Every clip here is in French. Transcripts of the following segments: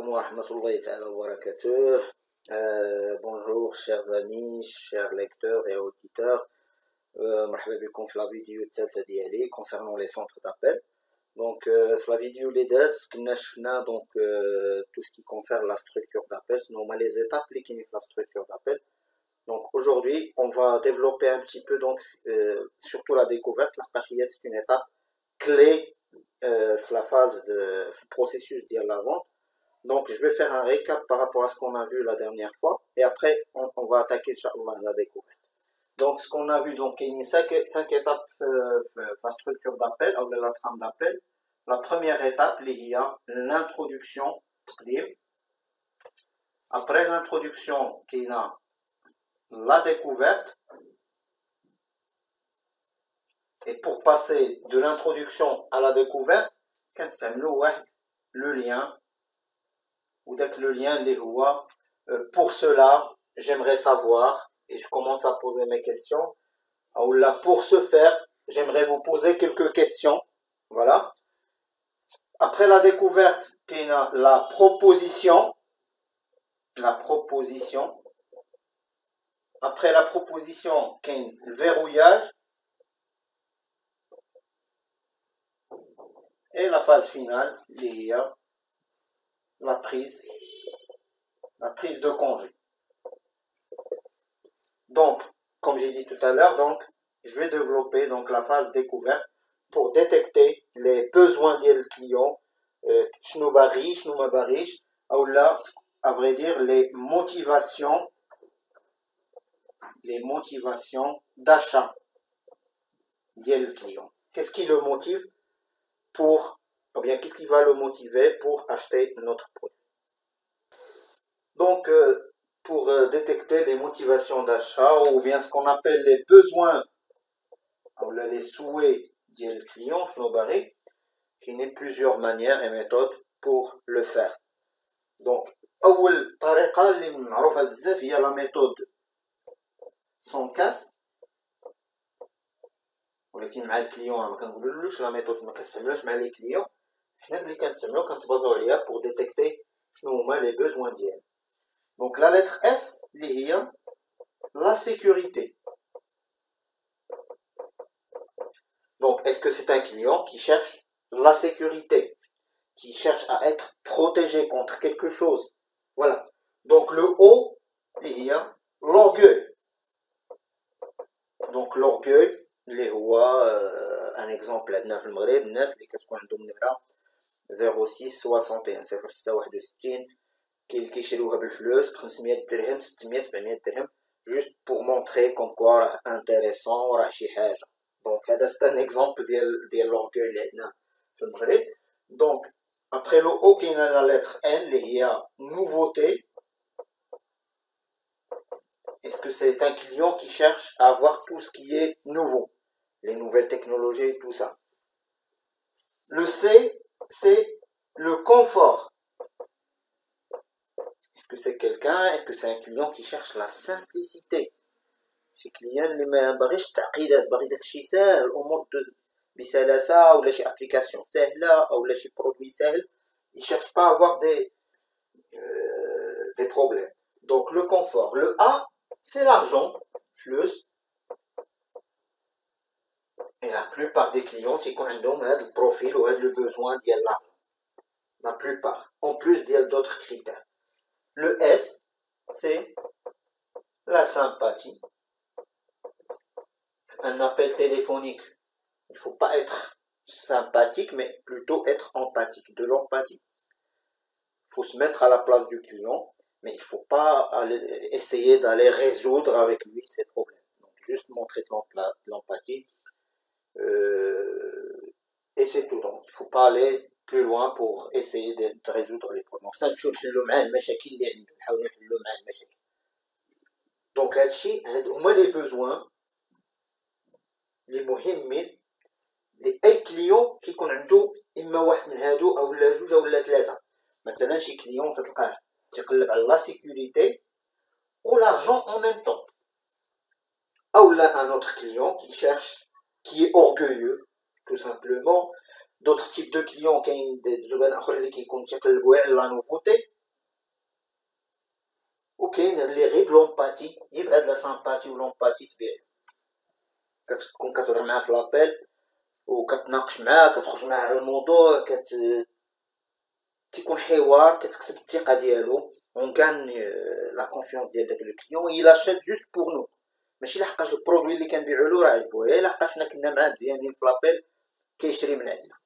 alaikum wa rahmatullahi ta'ala wa barakatuh. Bonjour chers amis, chers lecteurs et auditeurs. مرحبا بكم في لا فيديو الثالثه ديالي concernant les centres d'appel. Donc في la vidéo اللي داز كنا شفنا donc tout ce qui concerne la structure d'appel, sinon les étapes اللي كاينين في la structure d'appel. Donc aujourd'hui, on va développer un petit peu donc surtout la découverte. La partie c'est une étape clé la phase de processus de la vente. Donc je vais faire un récap par rapport à ce qu'on a vu la dernière fois et après on va attaquer la découverte. Donc ce qu'on a vu, donc il y a cinq étapes la structure d'appel ou la trame d'appel. La première étape, il y a l'introduction. Après l'introduction, il y a la découverte. Et pour passer de l'introduction à la découverte, le lien. Ou dès que le lien les voit, pour cela, j'aimerais savoir, et je commence à poser mes questions. Ou là, pour ce faire, j'aimerais vous poser quelques questions. Voilà. Après la découverte, il y a la proposition. La proposition. Après la proposition, il y a le verrouillage. Et la phase finale, il y a la prise de congé. Donc, comme j'ai dit tout à l'heure, donc je vais développer donc la phase découverte pour détecter les besoins des clients, ou là, à vrai dire, les motivations d'achat des clients. Qu'est-ce qui le motive pour, ou bien qu'est-ce qui va le motiver pour acheter notre produit. Donc, pour détecter les motivations d'achat ou bien ce qu'on appelle les besoins ou les souhaits du client, il y a plusieurs manières et méthodes pour le faire. Donc, أول طريقة اللي معروفة بزاف هي la méthode sans casse. ولكن مع الكليون ما كنقولولوش لا ميثود ما كنستعملوش مع لي كليون، حنا ملي كنستعملو كنتبازاو عليها بور ديتيكتي شنو هما لي بوزوان ديالنا. دونك لا لتر اس اللي هي لا sécurité. Donc est-ce que c'est un client qui cherche la sécurité, qui cherche à être protégé contre quelque chose? Voilà. Donc le O il y a l'orgueil. Donc l'orgueil اللي هو ان اكزومبل عندنا في المغرب الناس اللي كتكون عندهم نمره 06 61 06 61 كيشريوها بالفلوس ب 500 درهم 600 700 درهم جوست بور مونطري كوم كوا راه انتريسون راه شي حاجه. دونك هذا سي ان اكزومبل ديال لورغوي اللي عندنا في المغرب. دونك ابري لو او كاينه لا لتر ان اللي هي nouveauté. Est-ce que c'est un client qui cherche à avoir tout ce qui est nouveau, les nouvelles technologies et tout ça? Le C, c'est le confort. Est-ce que c'est quelqu'un, est-ce que c'est un client qui cherche la simplicité? شي كليان اللي ما باغيش تعقيدات، باغي داكشي ساهل، الامور بسلاسه، ولا شي ابليكاسيون ساهله اولا شي برودوي ساهل. il cherche pas à avoir des problèmes. Donc le confort. Le A, c'est l'argent, plus. Et la plupart des clients qui ont le profil ou le besoin de l'argent. La plupart. En plus d'autres critères. Le S, c'est la sympathie. Un appel téléphonique. Il ne faut pas être sympathique, mais plutôt être empathique. De l'empathie. Il faut se mettre à la place du client. Mais il ne faut pas essayer d'aller résoudre avec lui ses problèmes. Donc, juste montrer de l'empathie. Et c'est tout. Donc, il ne faut pas aller plus loin pour essayer de résoudre les problèmes. Donc, les besoins, les مهمين لأي كليون كيكون عنده إما واحد من هادو أو لا جوج أو لا ثلاثة. مثلا شي كليون تلقاه تقلب على la sécurité ou l'argent en même temps. Ou là un autre client qui cherche, qui est orgueilleux, tout simplement. D'autres types de clients, qui ont des زبائن آخرين اللي كيكونوا تيقلبوا على la nouveauté. يجيب لومباتي، يجيب هاد لا سامباتي ولومباتي تبيع، كتكون كتهضر معاه في لابيل وكتناقش معاه، كتخرج معاه على الموضوع، تيكون حوار، كتكسب الثقه ديالو، اون كان لا كونفيونس ديال داك لو كليون. il achète juste pour nous، ماشي لحقاش البرودوي اللي كنبيعو له راه عجبو، غير لحقاش حنا كنا معاه مزيانين في لابيل كيشري من عندنا.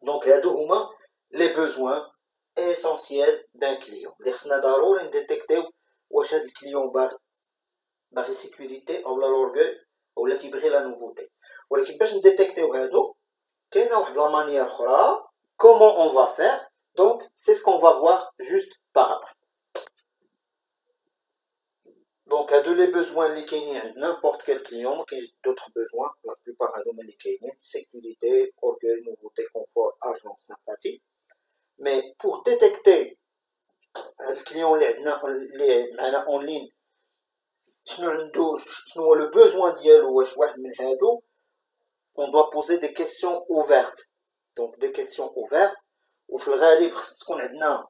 دونك هادو هما لي بوزوان اسونسييل دان كليون اللي خصنا ضروري نديتيكتيو واش هاد الكليون باغي سيكوريتي او لا لورغوي ولا تيبغي لا نوفوتي. ولكن باش نديتيكتيو هادو كاينه واحد لا مانيير اخرى comment on va faire. Donc c'est ce qu'on va voir juste par après. Donc à les besoins les كاينين n'importe quel client, كاين d'autres besoins, la plupart هادو اللي كاينين sécurité, orgueil, nouveauté, confort, argent, sympathie. Mais pour détecter le client اللي معنا en ligne شنو عنده، شنو هو le besoin ديالو، واش واحد من هادو، on doit poser des questions ouvertes. Donc des questions ouvertes وفي الغالب خص تكون عندنا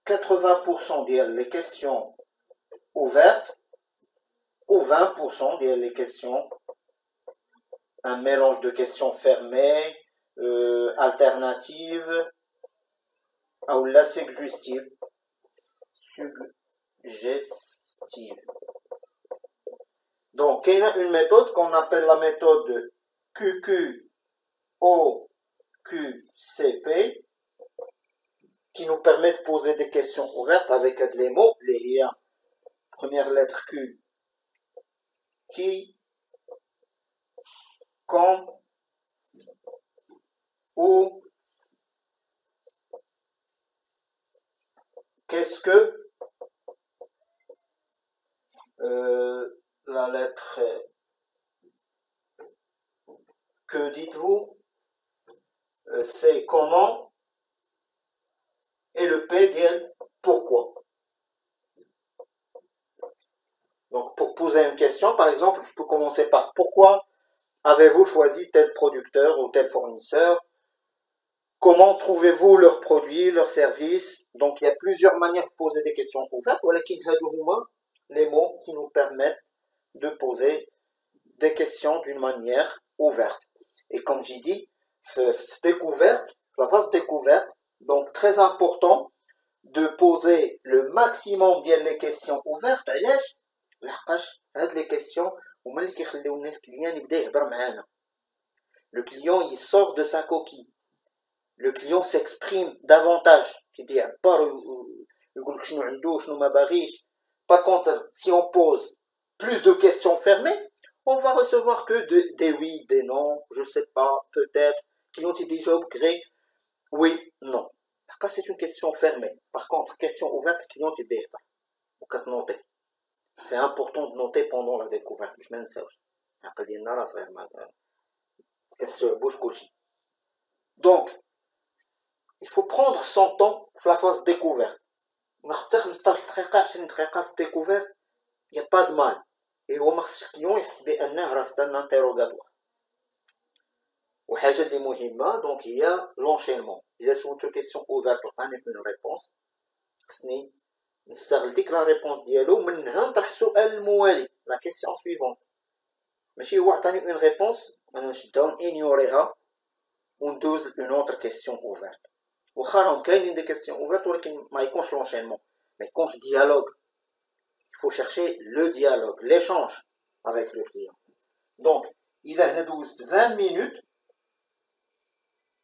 80% ديال les questions ouvertes ou 20% ديال les questions, un mélange de questions fermées, alternatives ou la suggestive. Donc il y a une méthode qu'on appelle la méthode QQOQCP qui nous permet de poser des questions ouvertes avec les mots, les liens. Première lettre Q, qui, quand, où, qu'est-ce que, la lettre que dites-vous, c'est comment, et le P dit pourquoi. Donc pour poser une question, par exemple, je peux commencer par pourquoi avez-vous choisi tel producteur ou tel fournisseur? Comment trouvez-vous leurs produits, leurs services? Donc il y a plusieurs manières de poser des questions ouvertes. Voilà les mots qui nous permettent de poser des questions d'une manière ouverte. Et comme j'ai dit, découverte, la phase découverte, donc très important de poser le maximum de questions ouvertes. لحقاش هاد les questions هما اللي كيخليونا الكليان يبدا يهضر معانا. Le client il sort de sa coquille, le client s'exprime davantage, كيدي يعبر يقول لك شنو عنده وشنو ما باغيش. Par contre, si on pose plus de questions fermées, on va recevoir que des oui, des non, je sais pas, peut-être, client il déjà au gré, oui, non. Parce que c'est une question fermée. Par contre, question ouverte, client il dit pas. Ou qu'à noter. C'est important de noter pendant la découverte. Je m'en sais. Donc, il faut prendre son temps pour la phase découverte. Découverte, il n'y a pas de mal. Et au client يحسب أنه راه c'est un interrogatoire. وحاجة اللي مهمة donc il y a l'enchaînement. Il y a sur une question ouverte pour donner une réponse. خصني نستغل ديك لا ريبونس ديالو منها نطرح السؤال الموالي لا كيسيون سويفون. ماشي هو عطاني اون ريبونس انا نشدها انيوريها وندوز اون اوتر كيسيون اوفرت. واخا راهم كاينين دي كيسيون اوفرت ولكن ما يكونش لونشينمون، ما يكونش ديالوج. il faut chercher le dialogue, l'échange avec le client. Donc il a هنا دوزت 20 minutes.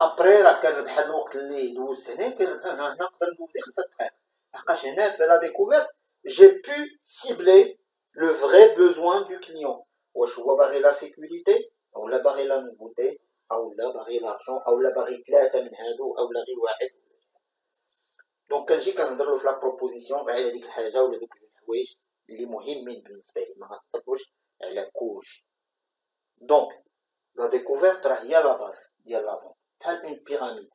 après راه كنربح هاد الوقت اللي دوزت هنا كنربح هنا نقدر ندوز 5 دقائق. لحقاش هنا في لا ديكوفيرت j'ai pu cibler le vrai besoin du client. واش هو باغي لا سيكوريتي او لا باغي لا نوفوتي او لا باغي لارجون او لا باغي ثلاثه من هادو او لا غير واحد. دونك كنجي كنهضر له في لا بروبوزيسيون على ديك الحاجه ولا دوك جوج الحوايج اللي مهمين بالنسبه لي، ما غنهضرش على كلشي. دونك لا ديكوفيرت راه هي لا باز ديال لا فون، بحال اون بيراميد.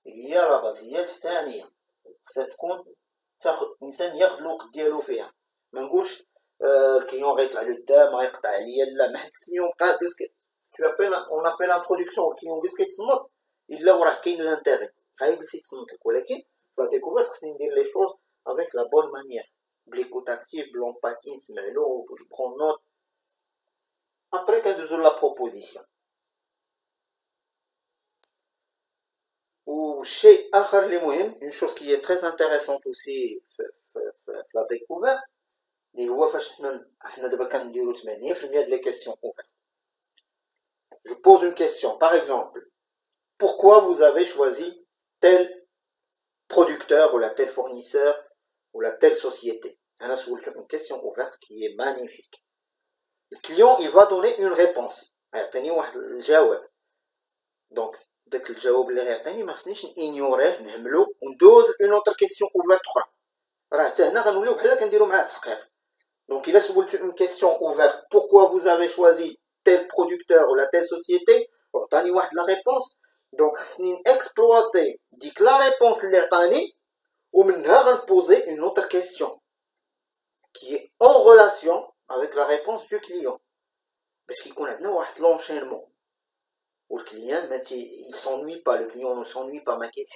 هي لا باز، هي التحتانيه، خصها تكون تاخذ الانسان ياخذ الوقت ديالو فيها. ما نقولش الكليون غيطلع لقدام غيقطع عليا، لا، ما حيت الكليون بقى ديسك tu as fait on a fait l'introduction الكليون بس كيتصنت الا وراه كاين لانتيغي غيجلس يتصنت لك. ولكن في لا ديكوفيرت خصني ندير لي شوز افيك لا بون مانيير. l'écoute active, l'empathie, je prends note. Après, qu'est-ce la proposition? Ou chez Akhar les Mohim, une chose qui est très intéressante aussi, la découverte, اللي هو فاش حنا دابا كنديرو 80% de les questions ouvertes. Je pose une question, par exemple, pourquoi vous avez choisi tel producteur ou la tel fournisseur ou la telle société? C'est une question ouverte qui est magnifique. Le client, il va donner une réponse. Donc, dès que le jawab اللي غيعطيني ما خصنيش نيغنوريه نهملو وندوز une autre question ouverte اخرى. راه حتى هنا غنوليو بحال كنديرو معاه تحقيق. Donc, il a soulevé une question ouverte. Pourquoi vous avez choisi tel producteur ou la telle société? Bon, t'as la réponse. Donc, c'est exploiter. Dit que la réponse est tani, ou maintenant poser une autre question qui est en relation avec la réponse du client. Parce qu'il connaît l'enchaînement. Ou le client, il s'ennuie pas. Le client ne s'ennuie pas. Mais il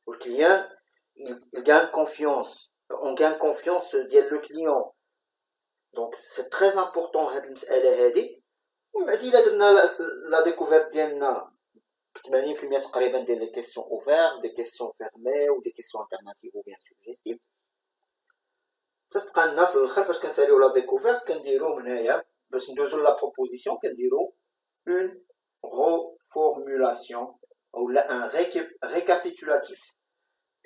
le client, il gagne confiance. On gagne confiance ديال le client. Donc c'est très important هاد المسألة هادي. وبعد إلا درنا la découverte ديالنا 80% تقريبا ديال les questions ouvertes, des questions fermées ou des questions alternatives ou bien suggestives. تتبقى لنا في الآخر فاش كنساليو la découverte كنديرو هنايا باش ندوزو la proposition كنديرو une reformulation ou là un récapitulatif.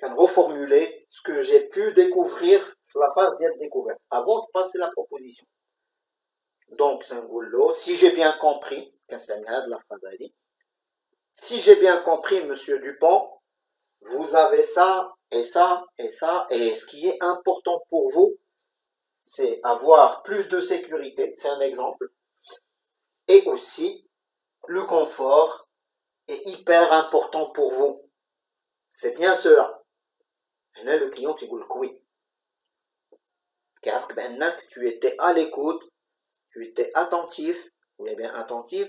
Reformuler ce que j'ai pu découvrir sur la phase de découverte avant de passer la proposition. Donc, si j'ai bien compris, si j'ai bien compris, monsieur Dupont, vous avez ça et ça et ça, et ce qui est important pour vous, c'est avoir plus de sécurité, c'est un exemple, et aussi le confort est hyper important pour vous. C'est bien cela. هنا le client يقول لك oui. كيعرفك بأنك tu étais à l'écoute, tu étais attentif ou bien attentif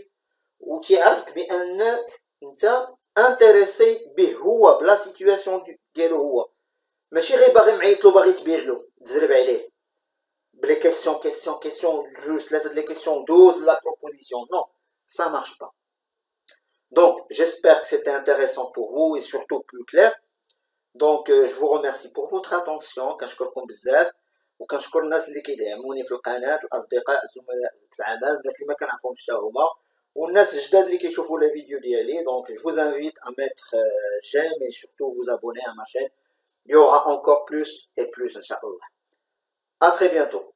وتيعرفك بأنك انت intéressé به هو بلا سيتوياسيون ديالو هو ماشي غير باغي معيط له باغي تبيع له تزرب عليه بلي question جوج ثلاثه لي questions 12 la proposition. Non, ça marche pas. Donc j'espère que c'était intéressant pour vous et surtout plus clair. Donc je vous remercie pour votre attention. كنشكركم بزاف وكنشكر الناس اللي كيدعموني في القناه، الاصدقاء الزملاء في العمل، الناس اللي ما كنعرفهمش حتى هما، والناس الجداد اللي كيشوفوا les vidéos ديالي. Donc je vous invite à mettre j'aime et surtout vous abonner à ma chaîne. Il y aura encore plus et plus inchallah. À très bientôt.